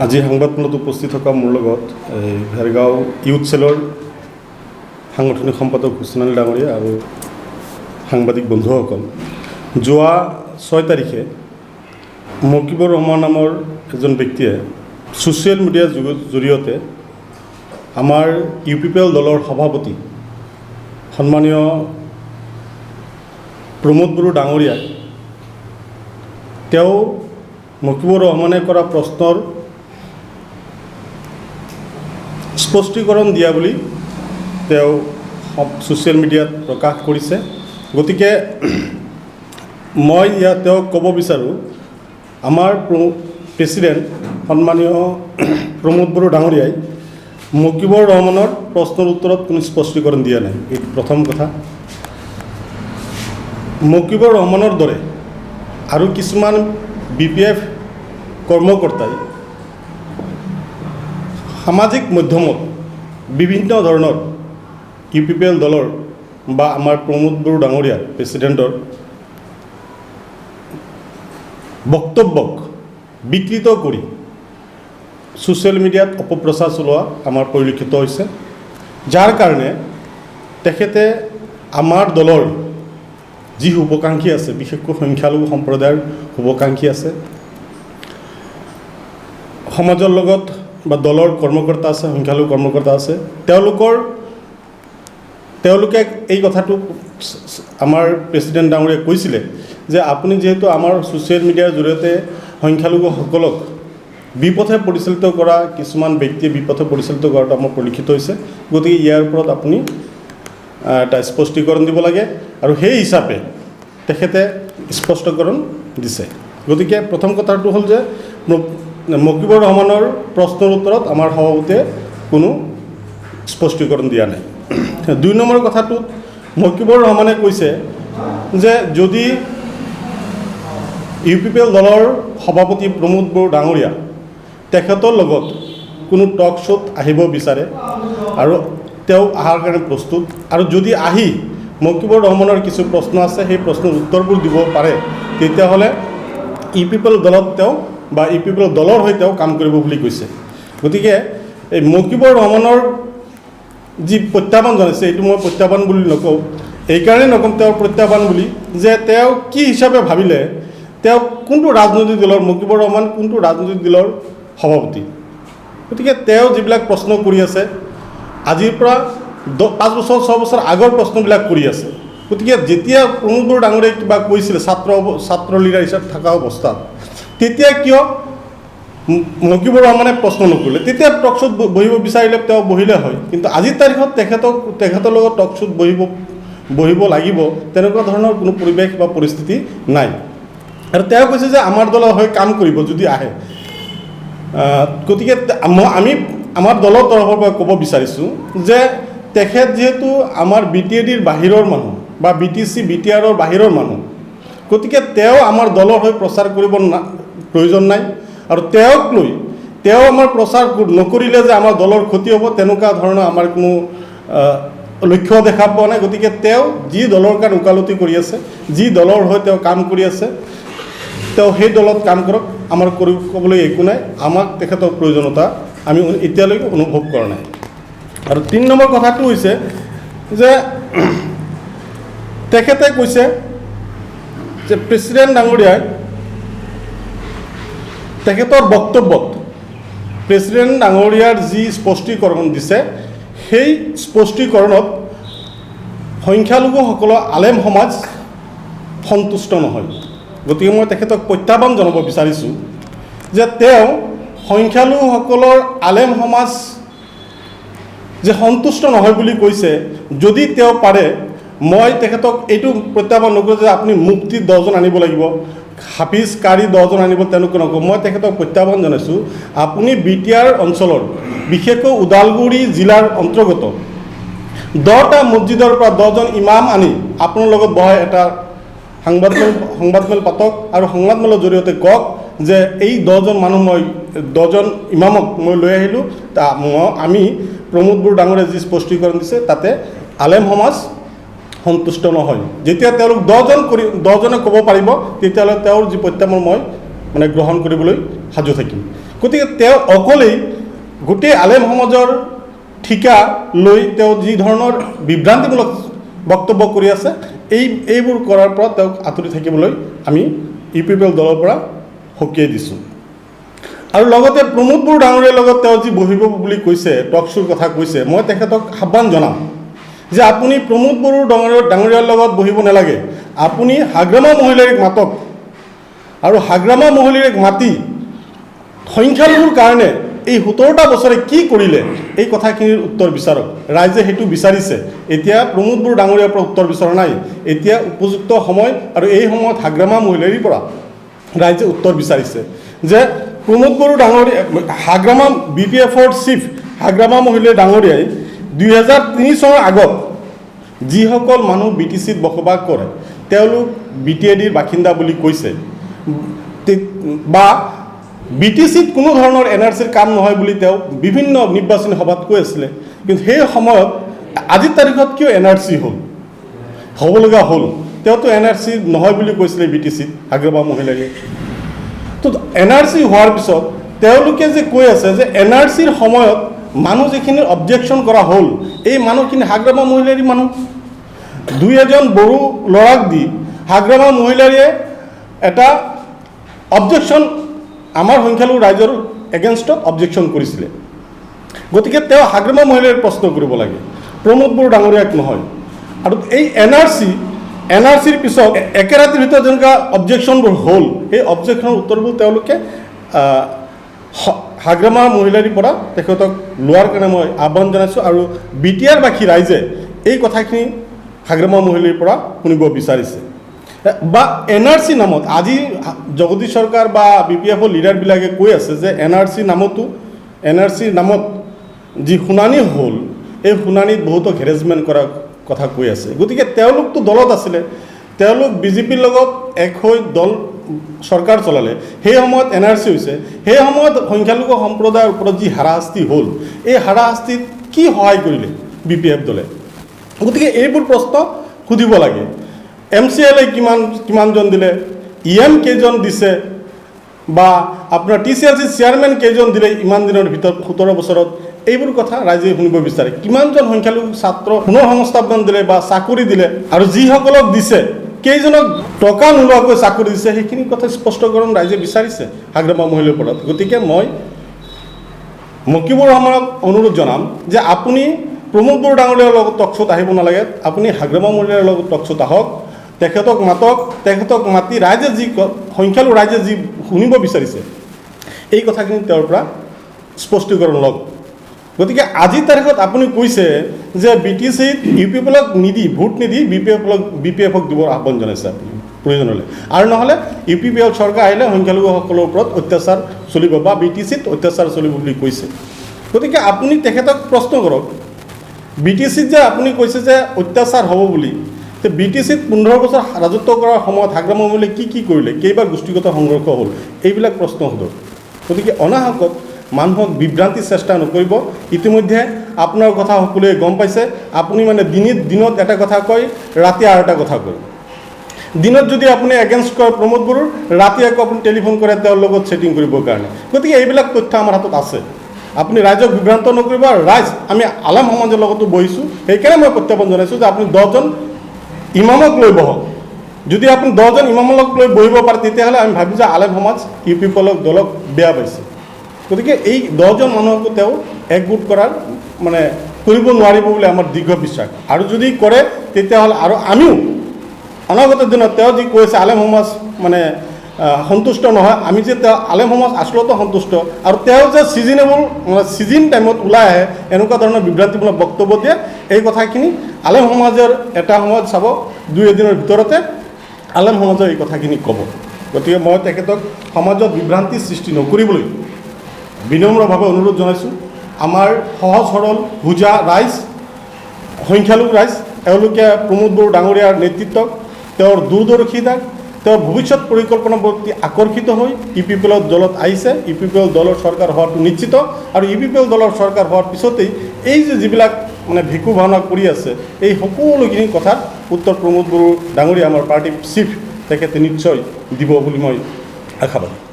আজি সংবাদমেলত উপস্থিত থকা মোৰ লগত ভেৰগাঁও ইউথ চেলৰ সাংগঠনিক সম্পাদক হুছেইন ডাঙৰীয়া আৰু সাংবাদিক বন্ধুসকল, যোৱা 6 তাৰিখে মকিবুৰ ৰহমান নামৰ এজন ব্যক্তিয়ে ছ'চিয়েল মিডিয়াৰ জৰিয়তে আমাৰ UPPL দলৰ সভাপতি সন্মানীয় প্ৰমোদ বড়ো ডাঙৰীয়াক তেওঁ মকিবুৰ ৰহমানে কৰা প্ৰশ্নৰ স্পষ্টীকৰণ দিয়া বুলি তেওঁ ছ'চিয়েল মিডিয়াত প্ৰকাশ কৰিছে। গতিকে মই ইয়াত তেওঁক ক'ব বিচাৰোঁ, আমাৰ প্ৰেছিডেণ্ট সন্মানীয় প্ৰমোদ বড়ো ডাঙৰীয়াই মকিবুৰ ৰহমানৰ প্ৰশ্নৰ উত্তৰত কোনো স্পষ্টীকৰণ দিয়া নাই। এই প্ৰথম কথা। মকিবুৰ ৰহমানৰ দৰে আৰু কিছুমান BPF কৰ্মকৰ্তাই সামাজিক মাধ্যমত বিভিন্ন ধৰণৰ UPPL দলৰ বা আমাৰ প্ৰমোদ বড়ো ডাঙৰীয়া প্ৰেছিডেণ্টৰ বক্তব্যক বিকৃত কৰি ছ'চিয়েল মিডিয়াত অপপ্ৰচাৰ চলোৱা আমাৰ পৰিলক্ষিত হৈছে, যাৰ কাৰণে তেখেতে আমাৰ দলৰ যি শুভাকাংক্ষী আছে, বিশেষকৈ সংখ্যালঘু সম্প্ৰদায়ৰ শুভাকাংক্ষী আছে, সমাজৰ লগত বা দলৰ কৰ্মকৰ্তা আছে, সংখ্যালঘু কৰ্মকৰ্তা আছে, তেওঁলোকে এই কথাটো আমাৰ প্ৰেছিডেণ্ট ডাঙৰীয়াই কৈছিলে যে আপুনি যিহেতু আমাৰ ছ'চিয়েল মিডিয়াৰ জৰিয়তে সংখ্যালঘুসকলক বিপথে পৰিচালিত কৰা কিছুমান ব্যক্তিয়ে বিপথে পৰিচালিত কৰাটো আমাৰ পৰিলক্ষিত হৈছে, গতিকে ইয়াৰ ওপৰত আপুনি এটা স্পষ্টীকৰণ দিব লাগে, আৰু সেই হিচাপে তেখেতে স্পষ্টীকৰণ দিছে। গতিকে প্ৰথম কথাটো হ'ল যে মকিবুৰ ৰহমানৰ প্ৰশ্নৰ উত্তৰত আমাৰ সভাপতিয়ে কোনো স্পষ্টীকৰণ দিয়া নাই। 2 নম্বৰ কথাটোত মকিবুৰ ৰহমানে কৈছে যে যদি UPPL দলৰ সভাপতি প্ৰমোদ বড়ো ডাঙৰীয়া তেখেতৰ লগত কোনো টক শ্ব'ত আহিব বিচাৰে আৰু তেওঁ অহাৰ কাৰণে প্ৰস্তুত, আৰু যদি আহি মকিবুৰ ৰহমানৰ কিছু প্ৰশ্ন আছে সেই প্ৰশ্নৰ উত্তৰবোৰ দিব পাৰে, তেতিয়াহ'লে UPPL দলত তেওঁ বা UPPL দলৰ হৈ তেওঁ কাম কৰিব বুলি কৈছে। গতিকে এই মকিবুৰ ৰহমানৰ যি প্ৰত্যাহ্বান জনাইছে, এইটো মই প্ৰত্যাহ্বান বুলি নকওঁ, এইকাৰণেই নকওঁ তেওঁৰ প্ৰত্যাহ্বান বুলি যে তেওঁ কি হিচাপে ভাবিলে, তেওঁ কোনটো ৰাজনৈতিক দলৰ, মকিবুৰ ৰহমান কোনটো ৰাজনৈতিক দলৰ সভাপতি। গতিকে তেওঁ যিবিলাক প্ৰশ্ন কৰি আছে আজিৰ পৰা 5 বছৰ 6 বছৰ আগৰ প্ৰশ্নবিলাক কৰি আছে। গতিকে যেতিয়া প্ৰমোদ বড়ো ডাঙৰীয়াই কিবা কৈছিলে ছাত্ৰ লিডাৰ হিচাপে থকা অৱস্থাত, তেতিয়া কিয় মকিবুৰ ৰহমানে প্ৰশ্ন নকৰিলে? তেতিয়া টক শ্ব'ত বহিব বিচাৰিলে তেওঁ বহিলে হয়, কিন্তু আজিৰ তাৰিখত তেখেতৰ লগত টক শ্ব'ত বহিব লাগিব তেনেকুৱা ধৰণৰ কোনো পৰিৱেশ বা পৰিস্থিতি নাই। আৰু তেওঁ কৈছে যে আমাৰ দলৰ হৈ কাম কৰিব যদি আহে। গতিকে আমি আমাৰ দলৰ তৰফৰ পৰা ক'ব বিচাৰিছোঁ যে তেখেত যিহেতু আমাৰ BTADৰ বাহিৰৰ মানুহ বা BTC BTRৰ বাহিৰৰ মানুহ, গতিকে তেওঁ আমাৰ দলৰ হৈ প্ৰচাৰ কৰিব প্ৰয়োজন নাই, আৰু তেওঁক লৈ তেওঁ আমাৰ প্ৰচাৰ নকৰিলে যে আমাৰ দলৰ ক্ষতি হ'ব তেনেকুৱা ধৰণৰ আমাৰ কোনো লক্ষ্য দেখা পোৱা নাই। গতিকে তেওঁ যি দলৰ কাৰণে ওকালতি কৰি আছে, যি দলৰ হৈ তেওঁ কাম কৰি আছে, তেওঁ সেই দলত কাম কৰক, আমাৰ ক'বলৈ একো নাই। আমাক তেখেতৰ প্ৰয়োজনীয়তা আমি এতিয়ালৈকে অনুভৱ কৰা নাই। আৰু 3 নম্বৰ কথাটো হৈছে যে তেখেতে কৈছে যে প্ৰেছিডেণ্ট ডাঙৰীয়াই তেখেতৰ বক্তব্যত প্ৰেছিডেণ্ট ডাঙৰীয়াৰ যি স্পষ্টীকৰণ দিছে, সেই স্পষ্টীকৰণত সংখ্যালঘুসকলৰ আলেম সমাজ সন্তুষ্ট নহয়। গতিকে মই তেখেতক প্ৰত্যাহ্বান জনাব বিচাৰিছোঁ যে তেওঁ সংখ্যালঘুসকলৰ আলেম সমাজ যে সন্তুষ্ট নহয় বুলি কৈছে, যদি তেওঁ পাৰে মই তেখেতক এইটো প্ৰত্যাহ্বান নকৰোঁ যে আপুনি মুফতি 10জন আনিব লাগিব, হাফিজ কাৰী 10জন আনিব, তেনেকৈ নকওঁ। মই তেখেতক প্ৰত্যাহ্বান জনাইছোঁ, আপুনি BTR অঞ্চলৰ বিশেষকৈ ওদালগুৰি জিলাৰ অন্তৰ্গত 10টা মছজিদৰ পৰা 10জন ইমাম আনি আপোনাৰ লগত বহাই এটা সংবাদমেল পাতক, আৰু সংবাদমেলৰ জৰিয়তে কওক যে এই 10জন মানুহ, মই 10জন ইমামক মই লৈ আহিলোঁ, আমি প্ৰমোদ বড়ো ডাঙৰীয়াই যি স্পষ্টীকৰণ দিছে তাতে আলেম সমাজ সন্তুষ্ট নহয়। যেতিয়া তেওঁলোক 10জনে ক'ব পাৰিব, তেতিয়াহ'লে তেওঁৰ যি প্ৰত্যাহ্বান মই গ্ৰহণ কৰিবলৈ সাজু থাকিম। গতিকে তেওঁ অকলেই গোটেই আলেম সমাজৰ ঠিকা লৈ তেওঁ যি ধৰণৰ বিভ্ৰান্তিমূলক বক্তব্য কৰি আছে এইবোৰ কৰাৰ পৰা তেওঁক আঁতৰি থাকিবলৈ আমি UPPL দলৰ পৰা সকীয়াই দিছোঁ। আৰু লগতে প্ৰমোদ বড়ো ডাঙৰীয়াৰ লগত তেওঁ যি বহিব বুলি কৈছে, টক শ্ব'ৰ কথা কৈছে, মই তেখেতক আহ্বান জনাম যে আপুনি প্ৰমোদ বড়ো ডাঙৰীয়াৰ লগত বহিব নালাগে, আপুনি হাগ্ৰামা মহিলাৰীক মাতক আৰু হাগ্ৰামা মহিলাৰীক মাতি সংখ্যালঘুৰ কাৰণে এই 17টা বছৰে কি কৰিলে এই কথাখিনিৰ উত্তৰ বিচাৰক। ৰাইজে সেইটো বিচাৰিছে। এতিয়া প্ৰমোদ বড়ো ডাঙৰীয়াৰ পৰা উত্তৰ বিচৰা নাই, এতিয়া উপযুক্ত সময় আৰু এই সময়ত হাগ্ৰামা মহিলাৰীৰ পৰা ৰাইজে উত্তৰ বিচাৰিছে যে প্ৰমোদ বড়ো ডাঙৰীয়া হাগ্ৰামা BPFৰ চিফ হাগ্ৰামা মহিলাৰী ডাঙৰীয়াই 2003 চনৰ আগত যিসকল মানুহ BTCত বসবাস কৰে তেওঁলোক BTADৰ বাসিন্দা বুলি কৈছে বা BTCত কোনো ধৰণৰ NRCৰ কাম নহয় বুলি তেওঁ বিভিন্ন নিৰ্বাচনী সভাত কৈ আছিলে। কিন্তু সেই সময়ত আজিৰ তাৰিখত কিয় NRC হ'ব লগা হ'ল? তেওঁতো NRC নহয় বুলি কৈছিলে BTCত হাগ্ৰামা মহিলাৰীয়ে। তো NRC হোৱাৰ পিছত তেওঁলোকে যে কৈ আছে যে NRCৰ সময়ত মানুহ যিখিনি অবজেকশ্যন কৰা হ'ল এই মানুহখিনি হাগ্ৰামা মহিলাৰীৰ মানুহ। 2-এজন বড়ো ল'ৰাক দি হাগ্ৰামা মহিলাৰীয়ে এটা অবজেকশ্যন আমাৰ সংখ্যালঘু ৰাইজৰ এগেইনষ্টত অবজেকশ্যন কৰিছিলে। গতিকে তেওঁ হাগ্ৰামা মহিলাৰীৰ প্ৰশ্ন কৰিব লাগে, প্ৰমোদ বড়ো ডাঙৰীয়াক নহয়। আৰু এই NRCৰ পিছত একে ৰাতিৰ ভিতৰত যেনেকুৱা অবজেকশ্যনবোৰ হ'ল সেই অবজেকশ্যনৰ উত্তৰবোৰ তেওঁলোকে হাগ্ৰামা মহিলাৰীৰ পৰা তেখেতক লোৱাৰ কাৰণে মই আহ্বান জনাইছোঁ। আৰু BTR বাসী ৰাইজে এই কথাখিনি হাগ্ৰামা মহিলাৰীৰ পৰা শুনিব বিচাৰিছে। বা NRC নামত আজি জগদীশ চৰকাৰ বা BPFৰ লিডাৰবিলাকে কৈ আছে যে NRC নামত যি শুনানি হ'ল এই শুনানিত বহুতক হেৰেছমেণ্ট কৰাৰ কথা কৈ আছে। গতিকে তেওঁলোকতো দলত আছিলে, তেওঁলোক BJPৰ লগত এক হৈ দল চৰকাৰ চলালে, সেই সময়ত NRC হৈছে, সেই সময়ত সংখ্যালঘু সম্প্ৰদায়ৰ ওপৰত যি হাৰাশাস্তি হ'ল এই হাৰাশাস্তিত কি সহায় কৰিলে BPF দলে? গতিকে এইবোৰ প্ৰশ্ন সুধিব লাগে। MCLA কিমানজন দিলে, EM কেইজন দিছে বা আপোনাৰ TCLC চেয়াৰমেন কেইজন দিলে ইমান দিনৰ ভিতৰত 17 বছৰত, এইবোৰ কথা ৰাইজে শুনিব বিচাৰে। কিমানজন সংখ্যালঘু ছাত্ৰ পুনৰ সংস্থাপন দিলে বা চাকৰি দিলে, আৰু যিসকলক দিছে কেইজনক টকা নোলোৱাকৈ চাকৰি দিছে, সেইখিনি কথা স্পষ্টকৰণ ৰাইজে বিচাৰিছে হাগ্ৰামা মহিলাৰ ওপৰত। গতিকে মই মকিবুৰ ৰহমানক অনুৰোধ জনাম যে আপুনি প্ৰমোদ বড়ো ডাঙৰীয়াৰ লগত টক শ্ব'ত আহিব নালাগে, আপুনি হাগ্ৰামা মহিলাৰ লগত টক শ্ব'ত আহক, তেখেতক মাতক, তেখেতক মাতি ৰাইজে যি সংখ্যালঘু ৰাইজে যি শুনিব বিচাৰিছে এই কথাখিনি তেওঁৰ পৰা স্পষ্টীকৰণ লওক। গতিকে আজিৰ তাৰিখত আপুনি কৈছে যে BTCত UPPLক নিদি ভোট নিদি BPFক দিবৰ আহ্বান জনাইছে আপুনি প্ৰয়োজন হ'লে, আৰু নহ'লে UPPL চৰকাৰ আহিলে সংখ্যালঘুসকলৰ ওপৰত অত্যাচাৰ চলিব বা BTCত অত্যাচাৰ চলিব বুলি কৈছে। গতিকে আপুনি তেখেতক প্ৰশ্ন কৰক, BTCত যে আপুনি কৈছে যে অত্যাচাৰ হ'ব বুলি, তো BTCত 15 বছৰ ৰাজত্ব কৰাৰ সময়ত হাগ্ৰামা মহিলাই কি কৰিলে, কেইবাৰ গোষ্ঠীগত সংঘৰ্ষ হ'ল, এইবিলাক প্ৰশ্ন সোধক। গতিকে অনাহকত মানুহক বিভ্ৰান্তিৰ চেষ্টা নকৰিব। ইতিমধ্যে আপোনাৰ কথা সকলোৱে গম পাইছে, আপুনি মানে দিনত এটা কথা কয়, ৰাতি আৰু এটা কথা কয়। দিনত যদি আপুনি এগেইনষ্ট কৰে প্ৰমোদ বড়োৰ, ৰাতি আকৌ আপুনি টেলিফোন কৰে তেওঁৰ লগত ছেটিং কৰিবৰ কাৰণে। গতিকে এইবিলাক তথ্য আমাৰ হাতত আছে, আপুনি ৰাইজক বিভ্ৰান্ত নকৰিব। আৰু ৰাইজ আমি আলেম সমাজৰ লগতো বহিছোঁ, সেইকাৰণে মই প্ৰত্যাহ্বান জনাইছোঁ যে আপুনি 10জন ইমামক লৈ বহক। যদি আপুনি 10জন ইমামক লৈ বহিব পাৰে তেতিয়াহ'লে আমি ভাবিছোঁ যে আলেম সমাজ UPPLক দলক বেয়া পাইছে। গতিকে এই 10জন মানুহকো তেওঁ একগোট কৰিব নোৱাৰিব বুলি আমাৰ দীৰ্ঘ বিশ্বাস। আৰু যদি কৰে তেতিয়াহ'লে আৰু আমিও অনাগত দিনত তেওঁ যি কৈছে আলেম সমাজ সন্তুষ্ট নহয়, আমি যে তেওঁ আলেম সমাজ আচলতে সন্তুষ্ট, আৰু তেওঁ যে ছিজন টাইমত ওলাই আহে এনেকুৱা ধৰণৰ বিভ্ৰান্তিমূলক বক্তব্য দিয়ে, এই কথাখিনি আলেম সমাজৰ এটা সময়ত চাব 2-এদিনৰ ভিতৰতে আলেম সমাজৰ এই কথাখিনি ক'ব। গতিকে মই তেখেতক সমাজত বিভ্ৰান্তি সৃষ্টি নকৰিবলৈ বিনম্ৰভাৱে অনুৰোধ জনাইছোঁ। আমাৰ সহজ সৰল বুজা ৰাইজ, সংখ্যালঘু ৰাইজ, এওঁলোকে প্ৰমোদ বড়ো ডাঙৰীয়াৰ নেতৃত্বক, তেওঁৰ দূৰদৰ্শিতাক, তেওঁৰ ভৱিষ্যত পৰিকল্পনাৰ প্ৰতি আকৰ্ষিত হৈ UPPL দলত আহিছে। UPPL দলৰ চৰকাৰ হোৱাটো নিশ্চিত, আৰু UPPL দলৰ চৰকাৰ হোৱাৰ পিছতেই এই যিবিলাক ভেকু ভাওনা কৰি আছে এই সকলোখিনি কথাত উত্তৰ প্ৰমোদ বড়ো ডাঙৰীয়া আমাৰ পাৰ্টিৰ চিফ তেখেতে নিশ্চয় দিব বুলি মই আশাবাদী।